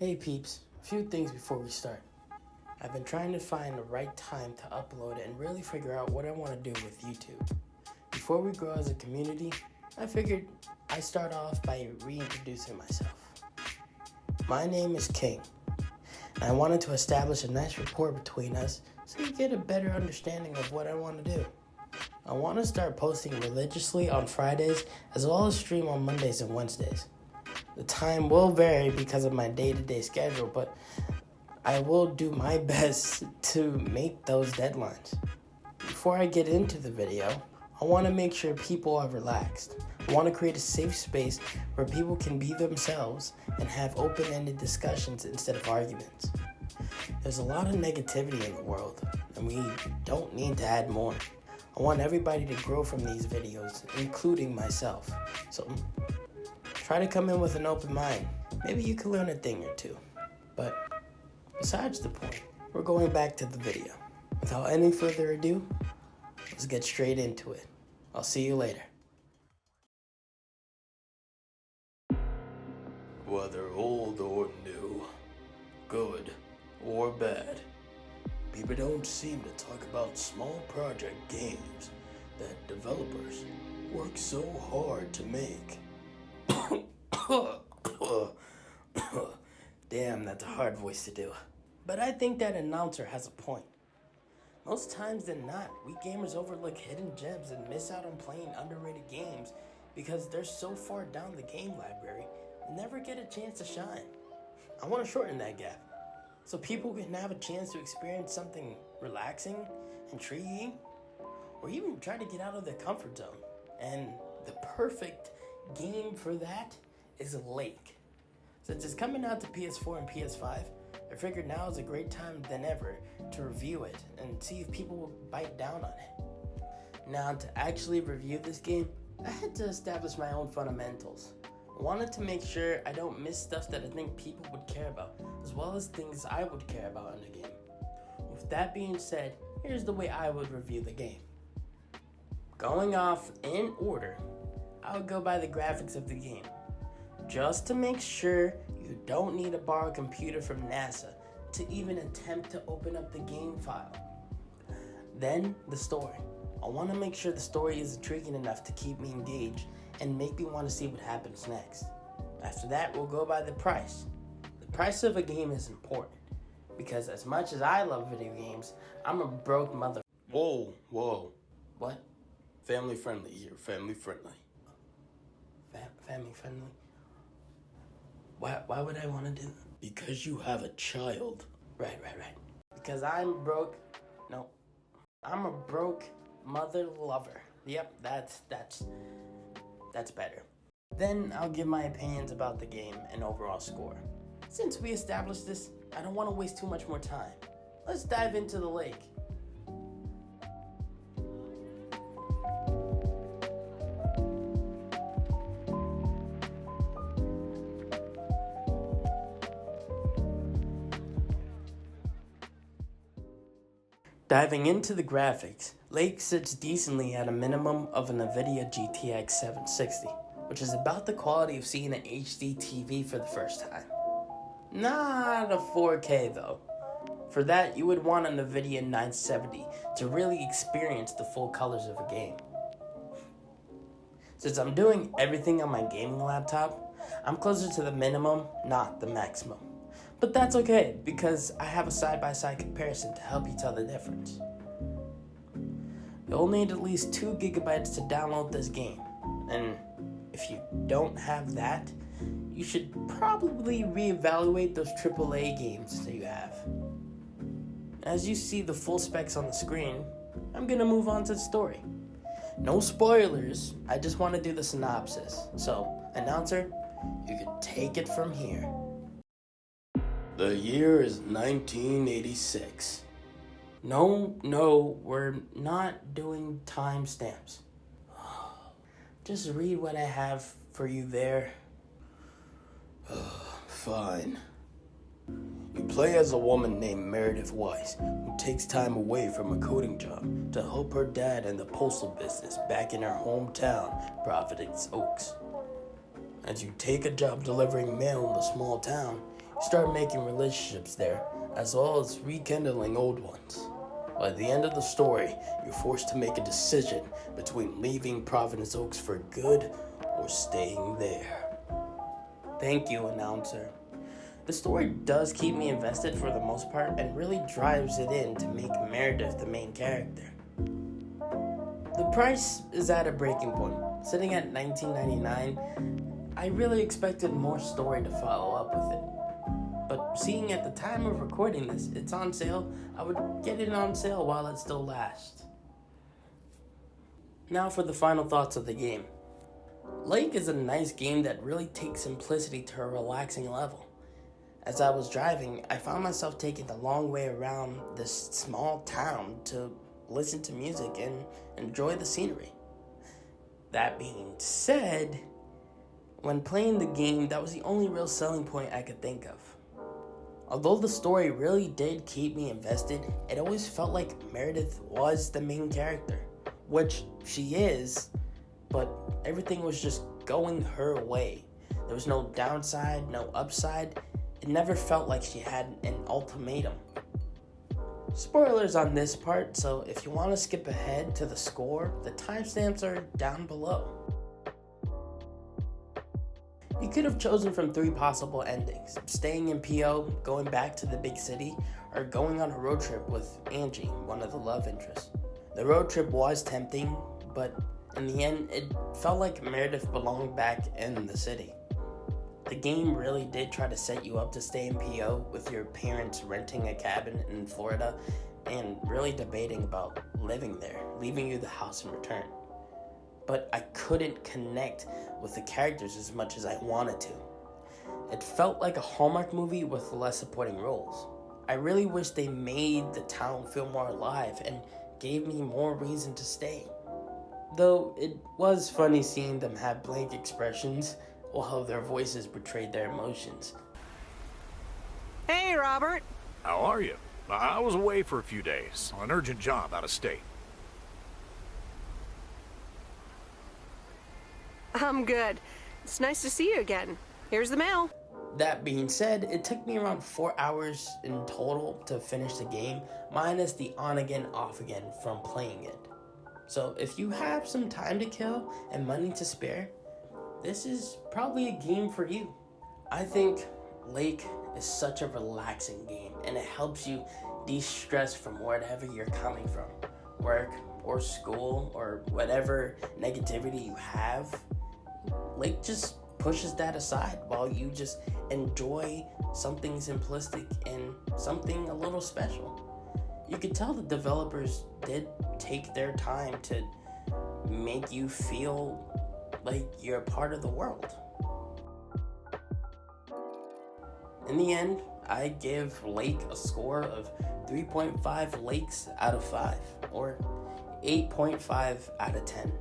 Hey peeps, a few things before we start. I've been trying to find the right time to upload it and really figure out what I want to do with YouTube. Before we grow as a community, I figured I'd start off by reintroducing myself. My name is King, and I wanted to establish a nice rapport between us so you get a better understanding of what I want to do. I want to start posting religiously on Fridays as well as stream on Mondays and Wednesdays. The time will vary because of my day-to-day schedule, but I will do my best to make those deadlines. Before I get into the video, I want to make sure people are relaxed. I want to create a safe space where people can be themselves and have open-ended discussions instead of arguments. There's a lot of negativity in the world, and we don't need to add more. I want everybody to grow from these videos, including myself. So try to come in with an open mind. Maybe you can learn a thing or two. But besides the point, we're going back to the video. Without any further ado, let's get straight into it. I'll see you later. Whether old or new, good or bad, people don't seem to talk about small project games that developers work so hard to make. Damn, that's a hard voice to do. But I think that announcer has a point. Most times than not, we gamers overlook hidden gems and miss out on playing underrated games because they're so far down the game library, we never get a chance to shine. I want to shorten that gap so people can have a chance to experience something relaxing, intriguing, or even try to get out of their comfort zone. And the perfect game for that is Lake. Since it's coming out to PS4 and PS5, I figured now is a great time than ever to review it and see if people will bite down on it. Now, to actually review this game, I had to establish my own fundamentals. I wanted to make sure I don't miss stuff that I think people would care about, as well as things I would care about in the game. With that being said, here's the way I would review the game. Going off in order, I would go by the graphics of the game, just to make sure you don't need to borrow a computer from NASA to even attempt to open up the game file. Then, the story. I want to make sure the story is intriguing enough to keep me engaged and make me want to see what happens next. After that, we'll go by the price. The price of a game is important, because as much as I love video games, I'm a broke mother. Whoa. What? Family friendly here, family friendly. Family friendly? Why would I want to do that? Because you have a child. Right. Because I'm broke. No. I'm a broke mother lover. Yep, that's better. Then I'll give my opinions about the game and overall score. Since we established this, I don't want to waste too much more time. Let's dive into the lake. Diving into the graphics, Lake sits decently at a minimum of an NVIDIA GTX 760, which is about the quality of seeing an HD TV for the first time. Not a 4K though. For that, you would want an NVIDIA 970 to really experience the full colors of a game. Since I'm doing everything on my gaming laptop, I'm closer to the minimum, not the maximum. But that's okay, because I have a side-by-side comparison to help you tell the difference. You'll need at least 2 gigabytes to download this game, and if you don't have that, you should probably reevaluate those AAA games that you have. As you see the full specs on the screen, I'm gonna move on to the story. No spoilers, I just want to do the synopsis. So, announcer, you can take it from here. The year is 1986. No, we're not doing timestamps. Just read what I have for you there. Fine. You play as a woman named Meredith Weiss, who takes time away from a coding job to help her dad in the postal business back in her hometown, Providence Oaks. As you take a job delivering mail in the small town, start making relationships there, as well as rekindling old ones. By the end of the story, you're forced to make a decision between leaving Providence Oaks for good or staying there. Thank you, announcer. The story does keep me invested for the most part and really drives it in to make Meredith the main character. The price is at a breaking point. Sitting at $19.99, I really expected more story to follow up with it. But seeing at the time of recording this, it's on sale, I would get it on sale while it still lasts. Now for the final thoughts of the game. Lake is a nice game that really takes simplicity to a relaxing level. As I was driving, I found myself taking the long way around this small town to listen to music and enjoy the scenery. That being said, when playing the game, that was the only real selling point I could think of. Although the story really did keep me invested, it always felt like Meredith was the main character, which she is, but everything was just going her way. There was no downside, no upside. It never felt like she had an ultimatum. Spoilers on this part, so if you want to skip ahead to the score, the timestamps are down below. You could have chosen from 3 possible endings: staying in PO, going back to the big city, or going on a road trip with Angie, one of the love interests. The road trip was tempting, but in the end, it felt like Meredith belonged back in the city. The game really did try to set you up to stay in PO with your parents renting a cabin in Florida and really debating about living there, leaving you the house in return. But I couldn't connect with the characters as much as I wanted to. It felt like a Hallmark movie with less supporting roles. I really wish they made the town feel more alive and gave me more reason to stay. Though it was funny seeing them have blank expressions while their voices betrayed their emotions. Hey, Robert. How are you? I was away for a few days on an urgent job out of state. I'm good. It's nice to see you again. Here's the mail. That being said, it took me around 4 hours in total to finish the game, minus the on again, off again from playing it. So if you have some time to kill and money to spare, this is probably a game for you. I think Lake is such a relaxing game, and it helps you de-stress from wherever you're coming from. Work or school or whatever negativity you have. Lake just pushes that aside while you just enjoy something simplistic and something a little special. You could tell the developers did take their time to make you feel like you're a part of the world. In the end, I give Lake a score of 3.5 lakes out of 5, or 8.5 out of 10.